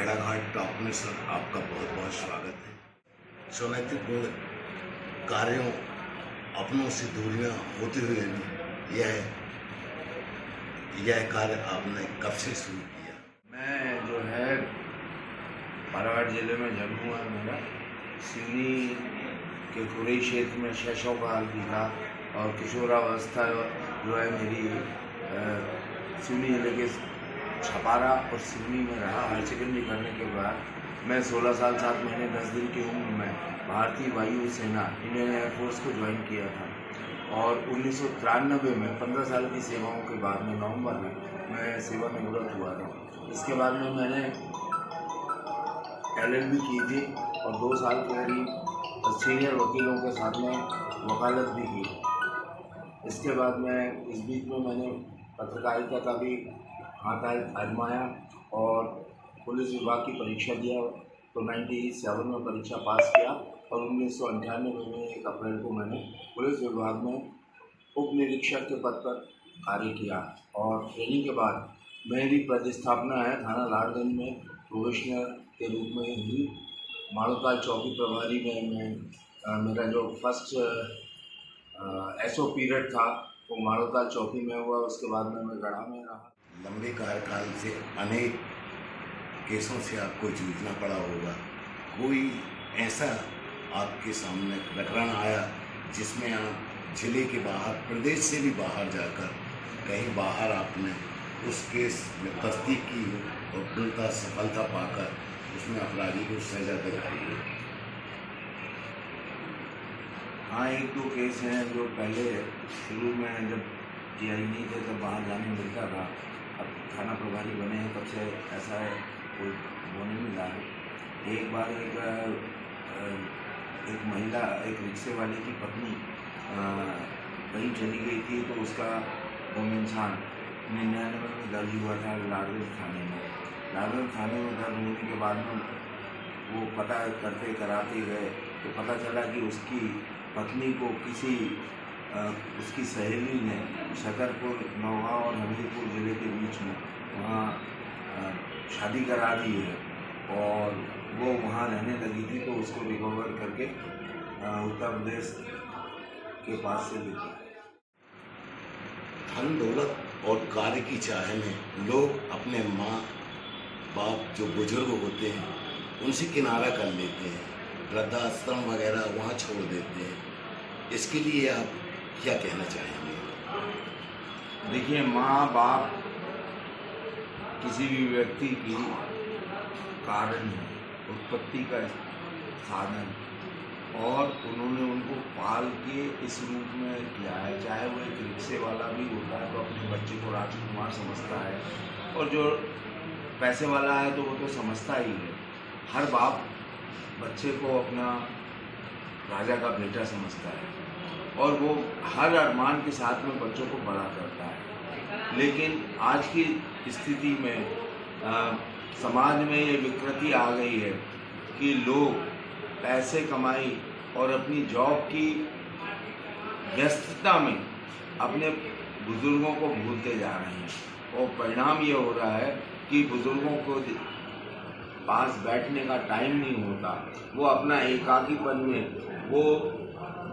भेड़ाघाट टॉक में सर आपका बहुत बहुत स्वागत है। स्वनैतिक गुण कार्यों अपनों से दूरियां होते हुए भी यह कार्य आपने कब से शुरू किया? मैं जो है बालाघाट जिले में जन्म हुआ है मेरा। सिवनी के खुरई क्षेत्र में शैशव काल भी था और किशोरावस्था जो है मेरी सिवनी जिले के छपारा और सिवनी में रहा। हायर सेकेंडरी करने के बाद मैं 16 साल 7 महीने 10 दिन की उम्र में भारतीय वायु सेना इंडियन एयरफोर्स को ज्वाइन किया था और 1993 में 15 साल की सेवाओं के बाद में नवंबर में मैं सेवानिवृत्त हुआ था। इसके बाद में मैंने LLB की थी और 2 साल के करीब सीनियर वकीलों के साथ में वकालत भी की। इसके बाद में इस बीच में मैंने पत्रकारिता का भी हाथ आजमाया और पुलिस विभाग की परीक्षा दिया तो 97 में परीक्षा पास किया और 1998 में 1 अप्रैल को मैंने पुलिस विभाग में उप निरीक्षक के पद पर कार्य किया और ट्रेनिंग के बाद मेरी प्रतिस्थापना है थाना लाड़गंज में प्रोबेशनर के रूप में हुई। माड़ोताल चौकी प्रभारी में मैं मेरा जो फर्स्ट SO पीरियड था वो माड़ोताल चौकी में हुआ। उसके बाद में मैं गढ़ा में रहा। लंबे कार्यकाल से अनेक केसों से आपको जूझना पड़ा होगा। कोई ऐसा आपके सामने प्रकरण आया जिसमें आप जिले के बाहर, प्रदेश से भी बाहर जाकर कहीं बाहर आपने उस केस में तस्दीक की और पूर्णतः सफलता पाकर उसमें अपराधी को सजा दिलाई है? हाँ, 1-2 केस हैं जो पहले शुरू में जब GI नहीं थे तब बाहर जाने मिलता था। अब थाना प्रभारी बने हैं तब से ऐसा कोई वो नहीं मिला है। एक बार एक महिला, एक रिक्शे वाले की पत्नी कहीं चली गई थी तो उसका गुम इंसान 99 में दर्ज हुआ था लाड़गंज थाने में। लाड़गंज थाने में दर्ज होने के बाद में वो पता करते कराते गए तो पता चला कि उसकी पत्नी को किसी उसकी सहेली ने शकरपुर, नौगांव और हमीरपुर ज़िले के बीच में वहाँ शादी करा दी है और वो वहाँ रहने लगी थी तो उसको रिकवर करके उत्तर प्रदेश के पास से लेके आए। धन दौलत और कार्य की चाह में लोग अपने माँ बाप जो बुजुर्ग होते हैं उनसे किनारा कर लेते हैं, वृद्धाश्रम वगैरह वहाँ छोड़ देते हैं। इसके लिए आप क्या कहना चाहेंगे? देखिए, माँ बाप किसी भी व्यक्ति की कारण है, उत्पत्ति का साधन, और उन्होंने उनको पाल के इस रूप में किया है। चाहे वो एक रिक्शे वाला भी होता है तो अपने बच्चे को राजकुमार समझता है और जो पैसे वाला है तो वो तो समझता ही है। हर बाप बच्चे को अपना राजा का बेटा समझता है और वो हर अरमान के साथ में बच्चों को बड़ा करता है। लेकिन आज की स्थिति में समाज में ये विकृति आ गई है कि लोग पैसे कमाई और अपनी जॉब की व्यस्तता में अपने बुजुर्गों को भूलते जा रहे हैं और परिणाम ये हो रहा है कि बुजुर्गों को पास बैठने का टाइम नहीं होता। वो अपना एकाकीपन में वो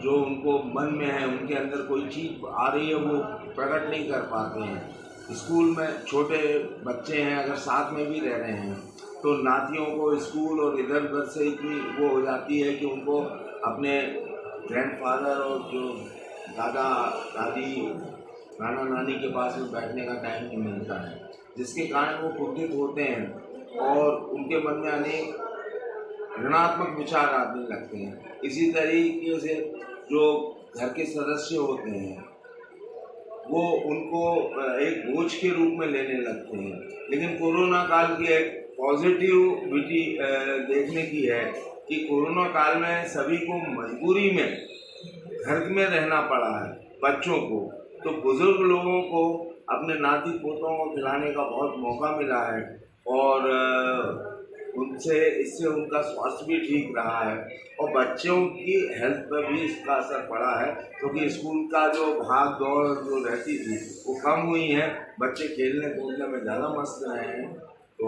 जो उनको मन में है, उनके अंदर कोई चीज़ आ रही है वो प्रकट नहीं कर पाते हैं। स्कूल में छोटे बच्चे हैं अगर साथ में भी रह रहे हैं तो नातियों को स्कूल और इधर उधर से इतनी वो हो जाती है कि उनको अपने ग्रैंडफादर और जो दादा दादी नाना नानी के पास में बैठने का टाइम नहीं मिलता है, जिसके कारण वो कुंठित होते हैं और उनके मन में अनेक ऋणात्मक विचार आने लगते हैं। इसी तरीके से जो घर के सदस्य होते हैं वो उनको एक बोझ के रूप में लेने लगते हैं। लेकिन कोरोना काल की एक पॉजिटिविटी देखने की है कि कोरोना काल में सभी को मजबूरी में घर में रहना पड़ा है बच्चों को, तो बुजुर्ग लोगों को अपने नाती पोतों को खिलाने का बहुत मौका मिला है और इससे उनका स्वास्थ्य भी ठीक रहा है और बच्चों की हेल्थ पर भी इसका असर पड़ा है क्योंकि स्कूल का जो भाग दौड़ जो रहती थी वो कम हुई है। बच्चे खेलने कूदने में ज़्यादा मस्त रहे हैं। तो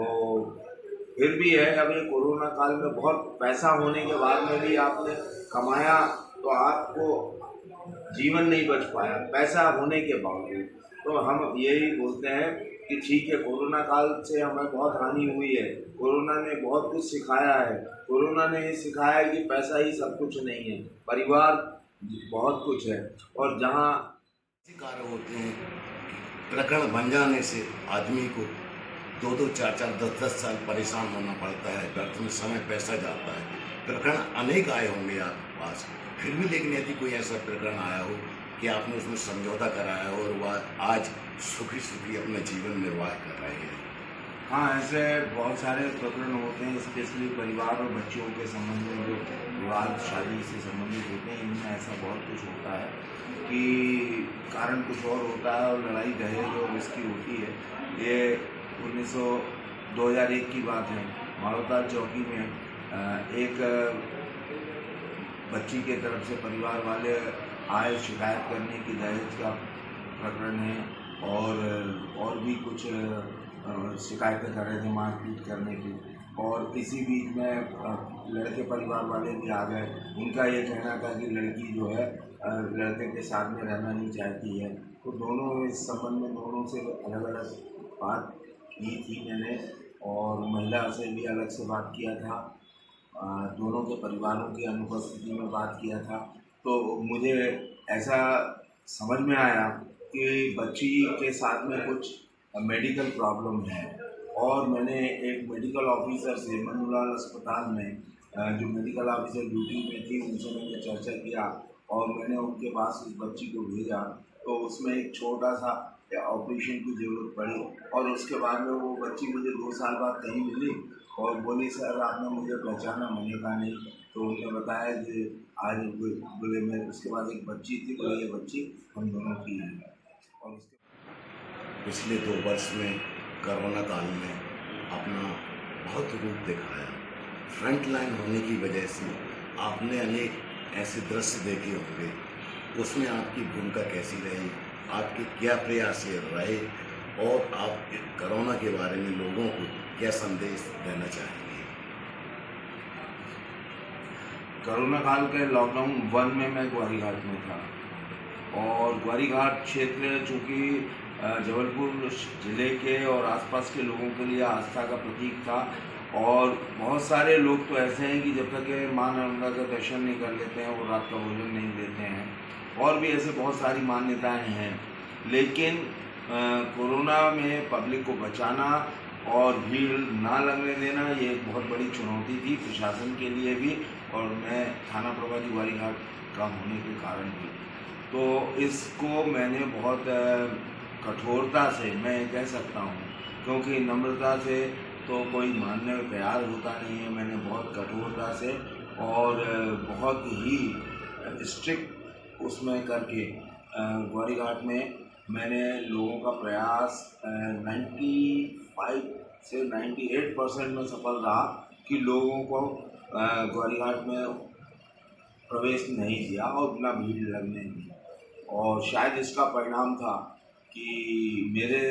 फिर भी है, अब ये कोरोना काल में बहुत पैसा होने के बाद में भी आपने कमाया तो आपको जीवन नहीं बच पाया पैसा होने के बावजूद। तो हम यही बोलते हैं कि ठीक है, कोरोना काल से हमें बहुत हानि हुई है, कोरोना ने बहुत कुछ सिखाया है। कोरोना ने ये सिखाया है कि पैसा ही सब कुछ नहीं है, परिवार बहुत कुछ है। और जहाँ ऐसे कार्य होते हैं प्रकरण बन जाने से आदमी को 2-2, 4-4, 10-10 साल परेशान होना पड़ता है, व्यर्थ में समय पैसा जाता है। प्रकरण अनेक आए होंगे आपके पास, फिर भी लेकिन यदि कोई ऐसा प्रकरण आया हो कि आपने उसमें समझौता कराया हो और वह आज सुखी सुखी अपना जीवन निर्वाह कर रहे हैं। हाँ, ऐसे बहुत सारे प्रकरण होते हैं, स्पेशली परिवार और बच्चों के संबंध में जो विवाद शादी से संबंधित होते हैं, इनमें ऐसा बहुत कुछ होता है कि कारण कुछ और होता है और लड़ाई दहेज और इसकी होती है। ये 2001 की बात है, मारोताल चौकी में एक बच्ची के तरफ से परिवार वाले आए शिकायत करने की दहेज का प्रकरण है, और भी कुछ शिकायतें कर रहे थे मारपीट करने की। और इसी बीच में लड़के परिवार वाले भी आ गए। उनका ये कहना था कि लड़की जो है लड़के के साथ में रहना नहीं चाहती है। तो दोनों इस संबंध में दोनों से अलग अलग बात की थी मैंने, और महिला से भी अलग से बात किया था, दोनों के परिवारों की अनुपस्थिति में बात किया था। तो मुझे ऐसा समझ में आया कि बच्ची के साथ में कुछ मेडिकल प्रॉब्लम है, और मैंने एक मेडिकल ऑफिसर से मनुलाल अस्पताल में जो मेडिकल ऑफिसर ड्यूटी में थी उनसे मैंने चर्चा किया, और मैंने उनके पास उस बच्ची को भेजा। तो उसमें एक छोटा सा ऑपरेशन की ज़रूरत पड़ी, और उसके बाद में वो बच्ची मुझे 2 साल बाद कहीं मिली और बोली, सर आपने मुझे पहचाना? मैंने कहा नहीं। तो उन्होंने बताया कि आज बोले मैं, उसके बाद एक बच्ची थी, बोले ये बच्ची हम दोनों की है। और उसके पिछले 2 वर्ष में कोरोना काल में अपना बहुत रूप दिखाया। फ्रंट लाइन होने की वजह से आपने अनेक ऐसे दृश्य देखे होंगे, उसमें आपकी भूमिका कैसी रही, आपके क्या प्रयास रहे, और आप कोरोना के बारे में लोगों को क्या संदेश देना चाहेंगे? कोरोना काल के लॉकडाउन 1 में मैं ग्वारीघाट में था, और ग्वारीघाट क्षेत्र चूँकि जबलपुर ज़िले के और आसपास के लोगों के लिए आस्था का प्रतीक था। और बहुत सारे लोग तो ऐसे हैं कि जब तक ये माँ नर्मदा का दर्शन नहीं कर लेते हैं वो रात का भोजन नहीं लेते हैं, और भी ऐसे बहुत सारी मान्यताएं हैं। लेकिन कोरोना में पब्लिक को बचाना और भीड़ ना लगने देना, ये एक बहुत बड़ी चुनौती थी प्रशासन के लिए भी, और मैं थाना प्रभारी ग्वारीघाट का होने के कारण भी। तो इसको मैंने बहुत कठोरता से, मैं कह सकता हूँ, क्योंकि नम्रता से तो कोई मानने में तैयार होता नहीं है, मैंने बहुत कठोरता से और बहुत ही स्ट्रिक्ट उसमें करके ग्वारीघाट में मैंने लोगों का प्रयास 95 से 98% में सफल रहा कि लोगों को ग्वारीघाट में प्रवेश नहीं दिया और बिना भीड़ लगने दी। और शायद इसका परिणाम था कि मेरे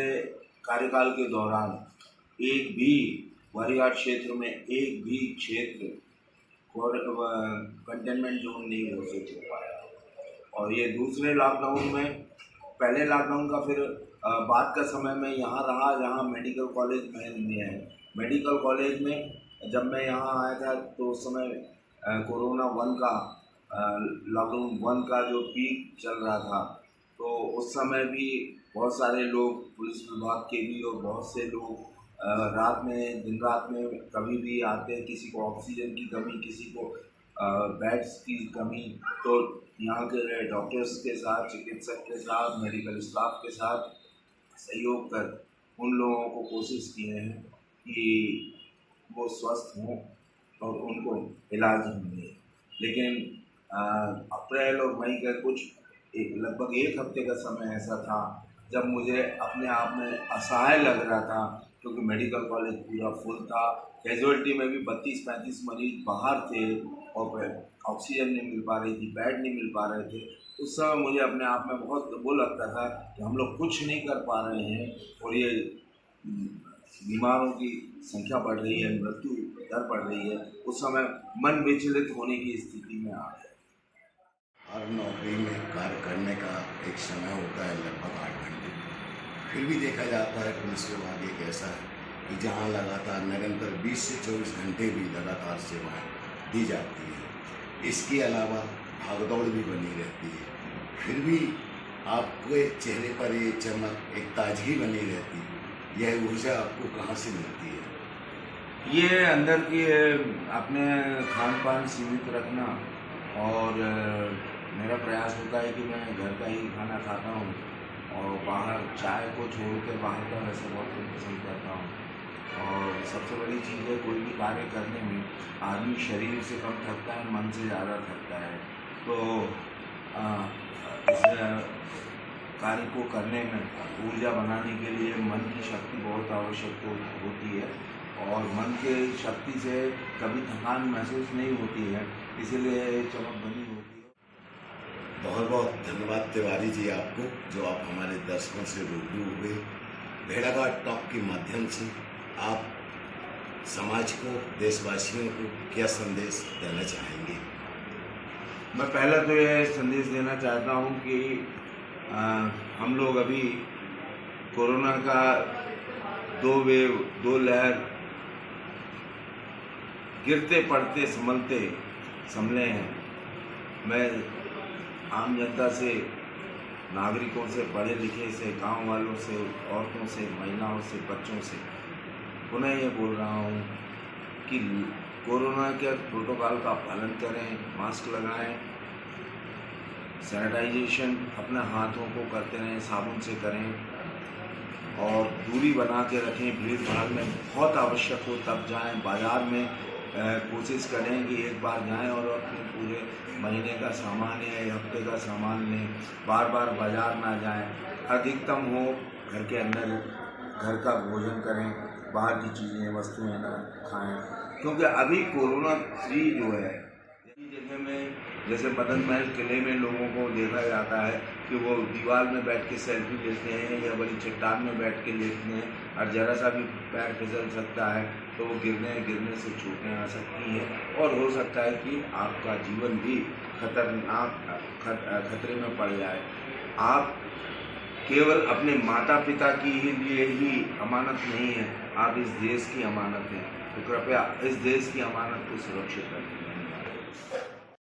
कार्यकाल के दौरान एक भी ग्वारीघाट क्षेत्र में एक भी क्षेत्र कंटेनमेंट जोन नहीं घोषित हो पाया। और ये दूसरे लॉकडाउन में, पहले लॉकडाउन का फिर बाद का समय में यहाँ रहा जहाँ मेडिकल कॉलेज में है। मेडिकल कॉलेज में जब मैं यहाँ आया था तो उस समय कोरोना 1 का लॉकडाउन 1 का जो पीक चल रहा था, तो उस समय भी बहुत सारे लोग, पुलिस विभाग के भी और बहुत से लोग रात में, दिन रात में कभी भी आते, किसी को ऑक्सीजन की कमी, किसी को बेड्स की कमी, तो यहाँ के डॉक्टर्स के साथ, चिकित्सक के साथ, मेडिकल स्टाफ के साथ सहयोग कर उन लोगों को कोशिश किए हैं कि वो स्वस्थ हों और उनको इलाज मिले। लेकिन अप्रैल और मई का लगभग 1 हफ्ते का समय ऐसा था जब मुझे अपने आप में असहाय लग रहा था, क्योंकि मेडिकल कॉलेज पूरा फुल था। कैजुअल्टी में भी 32-35 मरीज बाहर थे और ऑक्सीजन नहीं मिल पा रही थी, बेड नहीं मिल पा रहे थे। उस समय मुझे अपने आप में बहुत वो लगता था कि हम लोग कुछ नहीं कर पा रहे हैं और ये बीमारों की संख्या बढ़ रही है, मृत्यु दर बढ़ रही है, उस समय मन विचलित होने की स्थिति में आ गए। हर नौकरी में कार्य करने का एक समय होता है लगभग 8 घंटे। फिर भी देखा जाता है पुलिस विभाग एक ऐसा है कि जहां लगातार निरंतर 20 से 24 घंटे भी लगातार सेवाएं दी जाती है। इसके अलावा भागदौड़ भी बनी रहती है, फिर भी आपके चेहरे पर ये चमक, एक ताजगी बनी रहती है। यह ऊर्जा आपको कहाँ से मिलती है? ये अंदर की अपने खान पान सीमित रखना, और मेरा प्रयास होता है कि मैं घर का ही खाना खाता हूँ और बाहर चाय को छोड़ के बाहर का वैसे बहुत पसंद करता हूँ। और सबसे बड़ी चीज़ है, कोई भी कार्य करने में आदमी शरीर से कम थकता है, मन से ज़्यादा थकता है। तो इस कार्य को करने में ऊर्जा बनाने के लिए मन की शक्ति बहुत आवश्यक होती है, और मन के शक्ति से कभी थकान महसूस नहीं होती है, इसीलिए चमक बनी होती है। बहुत बहुत धन्यवाद तिवारी जी आपको, जो आप हमारे दर्शकों से रूबरू हुए। भेड़ाघाट टॉक के माध्यम से आप समाज को, देशवासियों को क्या संदेश देना चाहेंगे? मैं पहले तो यह संदेश देना चाहता हूँ कि हम लोग अभी कोरोना का 2 वेव, 2 लहर, गिरते पड़ते संभले हैं। मैं आम जनता से, नागरिकों से, पढ़े लिखे से, गांव वालों से, औरतों से, महिलाओं से, बच्चों से पुनः ये बोल रहा हूँ कि कोरोना के प्रोटोकॉल का पालन करें, मास्क लगाएं, सैनिटाइजेशन अपने हाथों को करते रहें, साबुन से करें, और दूरी बना के रखें। भीड़ भाड़ में बहुत आवश्यक हो तब जाएं। बाज़ार में कोशिश करें कि एक बार जाएं और अपने पूरे महीने का सामान या हफ्ते का सामान लें। बार बार बाज़ार ना जाएं। अधिकतम हो घर के अंदर घर का भोजन करें, बाहर की चीज़ें, वस्तुएं ना खाएं, क्योंकि अभी कोरोना फ्री जो है, जगह में जैसे मदन महल किले में लोगों को देखा जाता है कि वो दीवार में बैठ के सेल्फी लेते हैं या बड़ी चट्टान में बैठ के लेते हैं, और ज़रा सा भी पैर फिसल सकता है तो वो गिरने से चोटें आ सकती हैं, और हो सकता है कि आपका जीवन भी खतरे में पड़ जाए। आप केवल अपने माता पिता की लिए ही अमानत नहीं है, आप इस देश की अमानत हैं। तो कृपया इस देश की अमानत को सुरक्षित रखें।